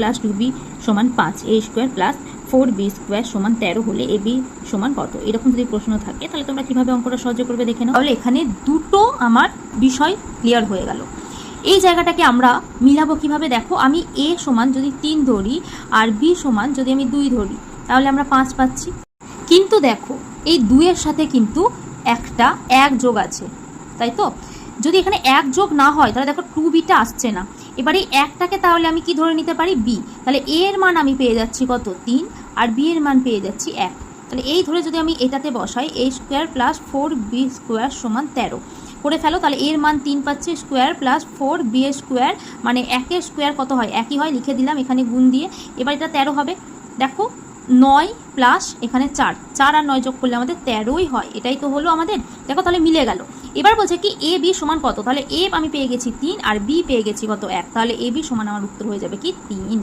Plus 2b সমান 5, a square plus 4b square সমান 13 হলে ab সমান কত? এরকম যদি প্রশ্ন থাকে তাহলে তোমরা কিভাবে অঙ্কটা সহ্য করবে দেখে নাও। তাহলে এখানে দুটো আমার বিষয় ক্লিয়ার হয়ে গেল। এই জায়গাটাকে আমরা মিলাবো কিভাবে দেখো, আমি a সমান যদি 3 ধরি আর b সমান যদি আমি 2 ধরি তাহলে আমরা 5 পাচ্ছি। কিন্তু দেখো এই 2 এর সাথে কিন্তু একটা 1 যোগ আছে, তাই তো? যদি এখানে 1 যোগ না হয় তাহলে দেখো 2bটা আসছে না। এবার এই একটাকে তাহলে আমি কি ধরে নিতে পারি? b। তাহলে a এর মান আমি পেয়ে যাচ্ছি কত? 3, আর b এর মান পেয়ে যাচ্ছি 1। তাহলে এই ধরে যদি আমি এটাতে বসাই a square plus 4b square সমান 13 করে ফেলো, তাহলে এর মান 3 পাচ্ছি, স্কোয়ার প্লাস 4b স্কোয়ার মানে 1 এর স্কোয়ার কত হয়? একই হয়, লিখে দিলাম এখানে গুণ দিয়ে। এবার এটা 13 হবে। দেখো 9 প্লাস এখানে 4 আর 9 যোগ করলে আমাদের 13ই হয়। এটাই তো হলো আমাদের। দেখো তাহলে মিলে গেল। এবার বলছে কি a b সমান কত? তাহলে a আমি পেয়ে গেছি 3 আর b পেয়ে গেছি কত? 1। তাহলে a b সমান আমার উত্তর হয়ে যাবে কি 3।